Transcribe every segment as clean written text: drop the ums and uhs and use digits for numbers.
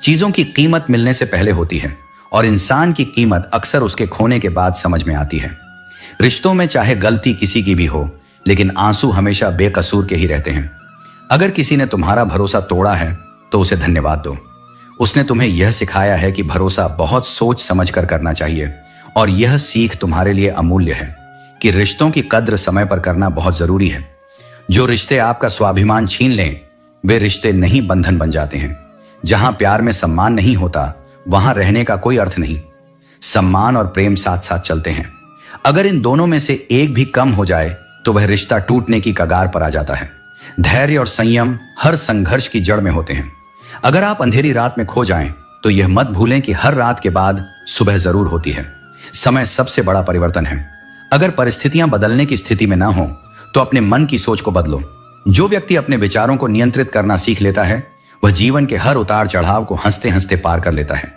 चीजों की कीमत मिलने से पहले होती है और इंसान की कीमत अक्सर उसके खोने के बाद समझ में आती है। रिश्तों में चाहे गलती किसी की भी हो, लेकिन आंसू हमेशा बेकसूर के ही रहते हैं। अगर किसी ने तुम्हारा भरोसा तोड़ा है तो उसे धन्यवाद दो। उसने तुम्हें यह सिखाया है कि भरोसा बहुत सोच समझ कर करना चाहिए, और यह सीख तुम्हारे लिए अमूल्य है कि रिश्तों की कद्र समय पर करना बहुत जरूरी है। जो रिश्ते आपका स्वाभिमान छीन लें, वे रिश्ते नहीं बंधन बन जाते हैं। जहां प्यार में सम्मान नहीं होता, वहां रहने का कोई अर्थ नहीं। सम्मान और प्रेम साथ साथ चलते हैं। अगर इन दोनों में से एक भी कम हो जाए तो वह रिश्ता टूटने की कगार पर आ जाता है। धैर्य और संयम हर संघर्ष की जड़ में होते हैं। अगर आप अंधेरी रात में खो जाएं तो यह मत भूलें कि हर रात के बाद सुबह जरूर होती है। समय सबसे बड़ा परिवर्तन है। अगर परिस्थितियां बदलने की स्थिति में ना हो तो अपने मन की सोच को बदलो। जो व्यक्ति अपने विचारों को नियंत्रित करना सीख लेता है, वह जीवन के हर उतार चढ़ाव को हंसते हंसते पार कर लेता है।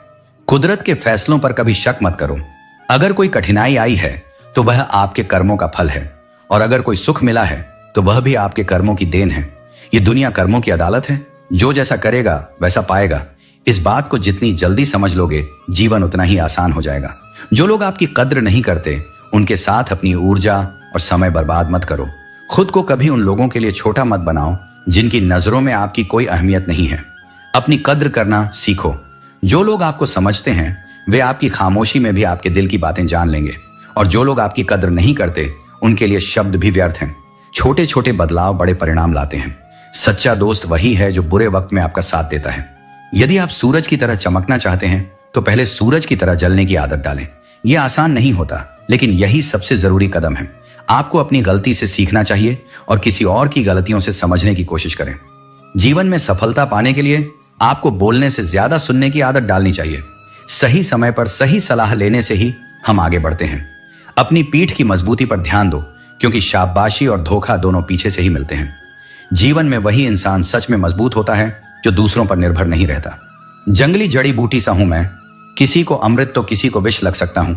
कुदरत के फैसलों पर कभी शक मत करो। अगर कोई कठिनाई आई है तो वह आपके कर्मों का फल है, और अगर कोई सुख मिला है तो वह भी आपके कर्मों की देन है। यह दुनिया कर्मों की अदालत है। जो जैसा करेगा वैसा पाएगा। इस बात को जितनी जल्दी समझ लोगे, जीवन उतना ही आसान हो जाएगा। जो लोग आपकी कद्र नहीं करते, उनके साथ अपनी ऊर्जा और समय बर्बाद मत करो। खुद को कभी उन लोगों के लिए छोटा मत बनाओ जिनकी नजरों में आपकी कोई अहमियत नहीं है। अपनी कद्र करना सीखो। जो लोग आपको समझते हैं, वे आपकी खामोशी में भी आपके दिल की बातें जान लेंगे, और जो लोग आपकी कद्र नहीं करते, उनके लिए शब्द भी व्यर्थ हैं। छोटे छोटे बदलाव बड़े परिणाम लाते हैं। सच्चा दोस्त वही है जो बुरे वक्त में आपका साथ देता है। यदि आप सूरज की तरह चमकना चाहते हैं तो पहले सूरज की तरह जलने की आदत डालें। यह आसान नहीं होता, लेकिन यही सबसे जरूरी कदम है। आपको अपनी गलती से सीखना चाहिए और किसी और की गलतियों से समझने की कोशिश करें। जीवन में सफलता पाने के लिए आपको बोलने से ज्यादा सुनने की आदत डालनी चाहिए। सही समय पर सही सलाह लेने से ही हम आगे बढ़ते हैं। अपनी पीठ की मजबूती पर ध्यान दो, क्योंकि शाबाशी और धोखा दोनों पीछे से ही मिलते हैं। जीवन में वही इंसान सच में मजबूत होता है जो दूसरों पर निर्भर नहीं रहता। जंगली जड़ी बूटी सा हूं मैं। किसी को अमृत तो किसी को विष लग सकता हूं,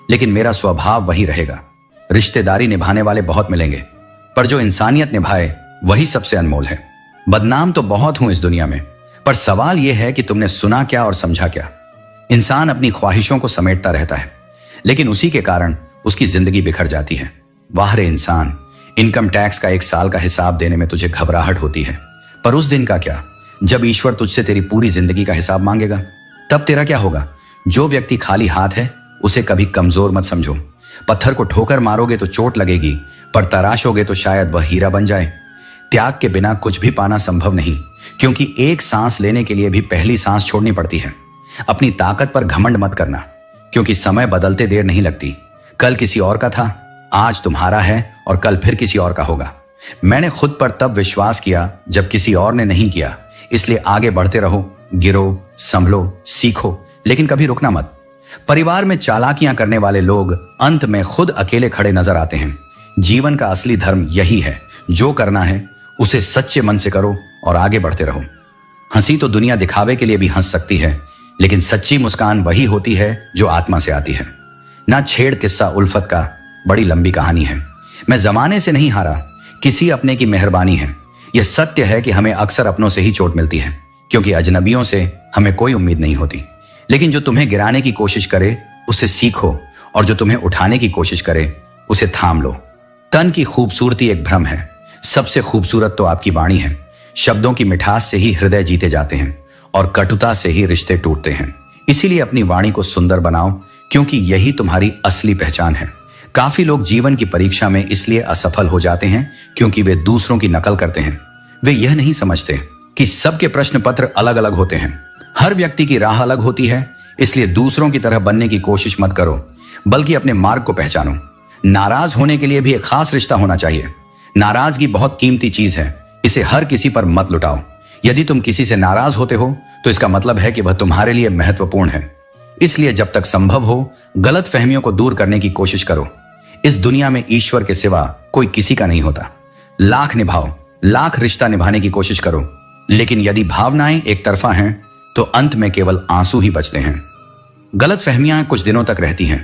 लेकिन मेरा स्वभाव वही रहेगा। रिश्तेदारी निभाने वाले बहुत मिलेंगे, पर जो इंसानियत निभाए वही सबसे अनमोल है। बदनाम तो बहुत हूं इस दुनिया में, पर सवाल यह है कि तुमने सुना क्या और समझा क्या। इंसान अपनी ख्वाहिशों को समेटता रहता है, लेकिन उसी के कारण उसकी जिंदगी बिखर जाती है। वाह रे इंसान, इनकम टैक्स का 1 साल का हिसाब देने में तुझे घबराहट होती है, पर उस दिन का क्या जब ईश्वर तुझसे तेरी पूरी जिंदगी का हिसाब मांगेगा? तब तेरा क्या होगा? जो व्यक्ति खाली हाथ है उसे कभी कमजोर मत समझो। पत्थर को ठोकर मारोगे तो चोट लगेगी, पर तराशोगे तो शायद वह हीरा बन जाए। त्याग के बिना कुछ भी पाना संभव नहीं, क्योंकि एक सांस लेने के लिए भी पहली सांस छोड़नी पड़ती है। अपनी ताकत पर घमंड मत करना, क्योंकि समय बदलते देर नहीं लगती। कल किसी और का था, आज तुम्हारा है, और कल फिर किसी और का होगा। मैंने खुद पर तब विश्वास किया जब किसी और ने नहीं किया, इसलिए आगे बढ़ते रहो। गिरो, संभलो, सीखो, लेकिन कभी रुकना मत। परिवार में चालाकियां करने वाले लोग अंत में खुद अकेले खड़े नजर आते हैं। जीवन का असली धर्म यही है, जो करना है उसे सच्चे मन से करो और आगे बढ़ते रहो। हंसी तो दुनिया दिखावे के लिए भी हंस सकती है, लेकिन सच्ची मुस्कान वही होती है जो आत्मा से आती है। ना छेड़ किस्सा उल्फत का, बड़ी लंबी कहानी है। मैं जमाने से नहीं हारा, किसी अपने की मेहरबानी है। यह सत्य है कि हमें अक्सर अपनों से ही चोट मिलती है, क्योंकि अजनबियों से हमें कोई उम्मीद नहीं होती। लेकिन जो तुम्हें गिराने की कोशिश करे उससे सीखो, और जो तुम्हें उठाने की कोशिश करे उसे थाम लो। तन की खूबसूरती एक भ्रम है, सबसे खूबसूरत तो आपकी वाणी है। शब्दों की मिठास से ही हृदय जीते जाते हैं, और कटुता से ही रिश्ते टूटते हैं। इसीलिए अपनी वाणी को सुंदर बनाओ, क्योंकि यही तुम्हारी असली पहचान है। काफी लोग जीवन की परीक्षा में इसलिए असफल हो जाते हैं क्योंकि वे दूसरों की नकल करते हैं। वे यह नहीं समझते कि सबके प्रश्न पत्र अलग अलग होते हैं। हर व्यक्ति की राह अलग होती है, इसलिए दूसरों की तरह बनने की कोशिश मत करो, बल्कि अपने मार्ग को पहचानो। नाराज होने के लिए भी एक खास रिश्ता होना चाहिए। नाराजगी बहुत कीमती चीज है, इसे हर किसी पर मत लुटाओ। यदि तुम किसी से नाराज होते हो तो इसका मतलब है कि वह तुम्हारे लिए महत्वपूर्ण है। इसलिए जब तक संभव हो, गलत फहमियों को दूर करने की कोशिश करो। इस दुनिया में ईश्वर के सिवा कोई किसी का नहीं होता। लाख निभाओ, लाख रिश्ता निभाने की कोशिश करो, लेकिन यदि भावनाएं एक तरफा हैं तो अंत में केवल आंसू ही बचते हैं। गलत फहमियां कुछ दिनों तक रहती हैं,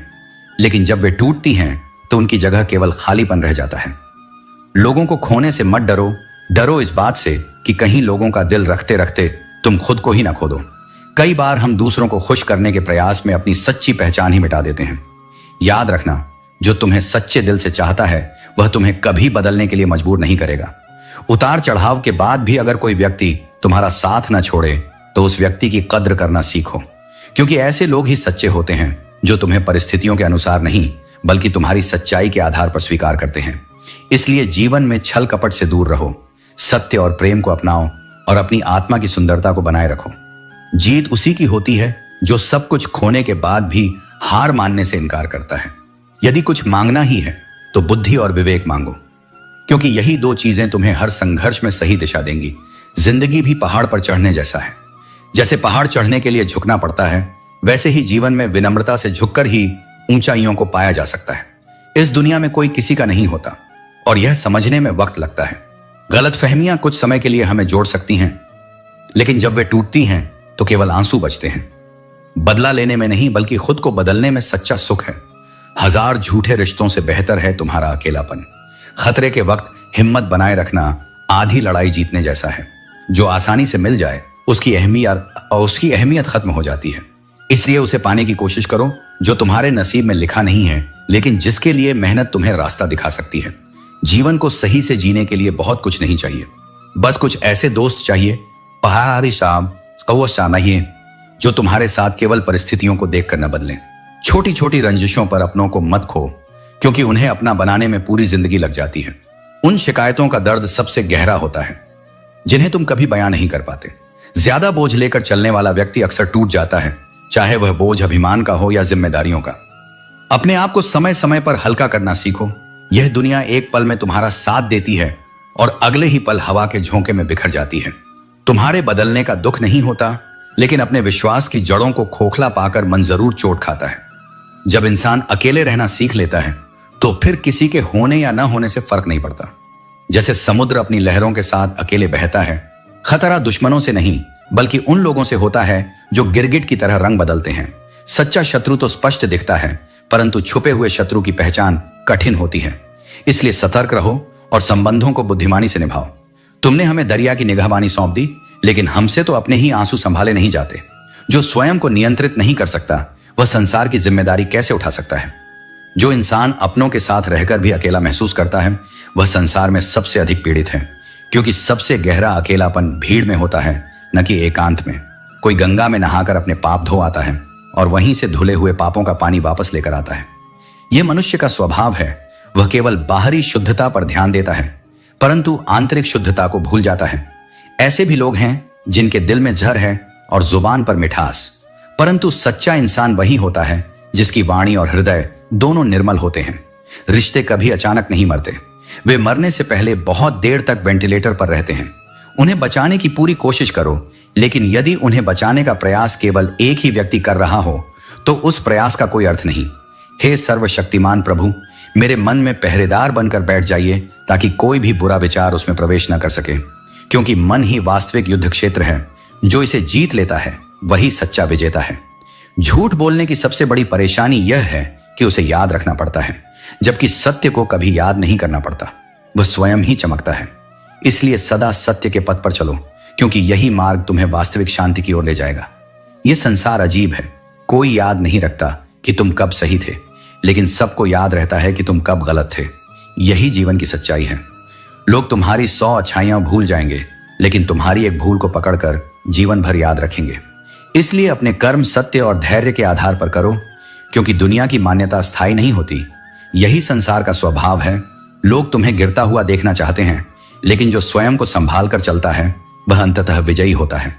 लेकिन जब वे टूटती हैं तो उनकी जगह केवल खालीपन रह जाता है। लोगों को खोने से मत डरो, डरो इस बात से कि कहीं लोगों का दिल रखते रखते तुम खुद को ही ना खो दो। कई बार हम दूसरों को खुश करने के प्रयास में अपनी सच्ची पहचान ही मिटा देते हैं। याद रखना, जो तुम्हें सच्चे दिल से चाहता है वह तुम्हें कभी बदलने के लिए मजबूर नहीं करेगा। उतार चढ़ाव के बाद भी अगर कोई व्यक्ति तुम्हारा साथ न छोड़े तो उस व्यक्ति की कद्र करना सीखो, क्योंकि ऐसे लोग ही सच्चे होते हैं जो तुम्हें परिस्थितियों के अनुसार नहीं बल्कि तुम्हारी सच्चाई के आधार पर स्वीकार करते हैं। इसलिए जीवन में छल कपट से दूर रहो, सत्य और प्रेम को अपनाओ और अपनी आत्मा की सुंदरता को बनाए रखो। जीत उसी की होती है जो सब कुछ खोने के बाद भी हार मानने से इनकार करता है। यदि कुछ मांगना ही है तो बुद्धि और विवेक मांगो, क्योंकि यही दो चीजें तुम्हें हर संघर्ष में सही दिशा देंगी। जिंदगी भी पहाड़ पर चढ़ने जैसा है। जैसे पहाड़ चढ़ने के लिए झुकना पड़ता है, वैसे ही जीवन में विनम्रता से झुककर ही ऊंचाइयों को पाया जा सकता है। इस दुनिया में कोई किसी का नहीं होता और यह समझने में वक्त लगता है। गलतफहमियां कुछ समय के लिए हमें जोड़ सकती हैं, लेकिन जब वे टूटती हैं तो केवल आंसू बचते हैं। बदला लेने में नहीं बल्कि खुद को बदलने में सच्चा सुख है। हजार झूठे रिश्तों से बेहतर है तुम्हारा अकेलापन। खतरे के वक्त हिम्मत बनाए रखना आधी लड़ाई जीतने जैसा है। जो आसानी से मिल जाए उसकी अहमियत खत्म हो जाती है। इसलिए उसे पाने की कोशिश करो जो तुम्हारे नसीब में लिखा नहीं है, लेकिन जिसके लिए मेहनत तुम्हें रास्ता दिखा सकती है। जीवन को सही से जीने के लिए बहुत कुछ नहीं चाहिए, बस कुछ ऐसे दोस्त चाहिए, पहाड़ी साहब नहीं, जो तुम्हारे साथ केवल परिस्थितियों को देखकर न बदलें। छोटी छोटी रंजिशों पर अपनों को मत खो, क्योंकि उन्हें अपना बनाने में पूरी जिंदगी लग जाती है। उन शिकायतों का दर्द सबसे गहरा होता है जिन्हें तुम कभी बयां नहीं कर पाते। ज्यादा बोझ लेकर चलने वाला व्यक्ति अक्सर टूट जाता है, चाहे वह बोझ अभिमान का हो या जिम्मेदारियों का। अपने आप को समय समय पर हल्का करना सीखो। यह दुनिया एक पल में तुम्हारा साथ देती है और अगले ही पल हवा के झोंके में बिखर जाती है। तुम्हारे बदलने का दुख नहीं होता, लेकिन अपने विश्वास की जड़ों को खोखला पाकर मन जरूर चोट खाता है। जब इंसान अकेले रहना सीख लेता है तो फिर किसी के होने या न होने से फर्क नहीं पड़ता। जैसे समुद्र अपनी लहरों के साथ अकेले बहता है, खतरा दुश्मनों से नहीं बल्कि उन लोगों से होता है जो गिरगिट की तरह रंग बदलते हैं। सच्चा शत्रु तो स्पष्ट दिखता है, परंतु छुपे हुए शत्रु की पहचान कठिन होती है। इसलिए सतर्क रहो और संबंधों को बुद्धिमानी से निभाओ। तुमने हमें दरिया की निगहबानी सौंप दी, लेकिन हमसे तो अपने ही आंसू संभाले नहीं जाते। जो स्वयं को नियंत्रित नहीं कर सकता वह संसार की जिम्मेदारी कैसे उठा सकता है। जो इंसान अपनों के साथ रहकर भी अकेला महसूस करता है वह संसार में सबसे अधिक पीड़ित है, क्योंकि सबसे गहरा अकेलापन भीड़ में होता है, न कि एकांत में। कोई गंगा में नहाकर अपने पाप धो आता है और वहीं से धुले हुए पापों का पानी वापस लेकर आता है। यह मनुष्य का स्वभाव है। वह केवल बाहरी शुद्धता पर ध्यान देता है, परंतु आंतरिक शुद्धता को भूल जाता है। ऐसे भी लोग हैं जिनके दिल में जहर है और जुबान पर मिठास, परंतु सच्चा इंसान वही होता है जिसकी वाणी और हृदय दोनों निर्मल होते हैं। रिश्ते कभी अचानक नहीं मरते, वे मरने से पहले बहुत देर तक वेंटिलेटर पर रहते हैं। उन्हें बचाने की पूरी कोशिश करो, लेकिन यदि उन्हें बचाने का प्रयास केवल एक ही व्यक्ति कर रहा हो तो उस प्रयास का कोई अर्थ नहीं। हे सर्वशक्तिमान प्रभु, मेरे मन में पहरेदार बनकर बैठ जाइए ताकि कोई भी बुरा विचार उसमें प्रवेश न कर सके, क्योंकि मन ही वास्तविक युद्ध क्षेत्र है। जो इसे जीत लेता है वही सच्चा विजेता है। झूठ बोलने की सबसे बड़ी परेशानी यह है कि उसे याद रखना पड़ता है, जबकि सत्य को कभी याद नहीं करना पड़ता, वह स्वयं ही चमकता है। इसलिए सदा सत्य के पथ पर चलो, क्योंकि यही मार्ग तुम्हें वास्तविक शांति की ओर ले जाएगा। यह संसार अजीब है। कोई याद नहीं रखता कि तुम कब सही थे, लेकिन सबको याद रहता है कि तुम कब गलत थे। यही जीवन की सच्चाई है। लोग तुम्हारी 100 अच्छाइयां भूल जाएंगे, लेकिन तुम्हारी एक भूल को पकड़कर जीवन भर याद रखेंगे। इसलिए अपने कर्म सत्य और धैर्य के आधार पर करो, क्योंकि दुनिया की मान्यता स्थायी नहीं होती। यही संसार का स्वभाव है। लोग तुम्हें गिरता हुआ देखना चाहते हैं, लेकिन जो स्वयं को संभाल कर चलता है वह अंततः विजयी होता है।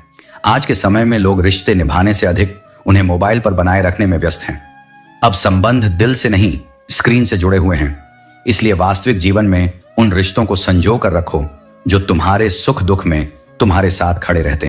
आज के समय में लोग रिश्ते निभाने से अधिक उन्हें मोबाइल पर बनाए रखने में व्यस्त हैं। अब संबंध दिल से नहीं स्क्रीन से जुड़े हुए हैं। इसलिए वास्तविक जीवन में उन रिश्तों को संजो कर रखो जो तुम्हारे सुख दुख में तुम्हारे साथ खड़े रहते हैं।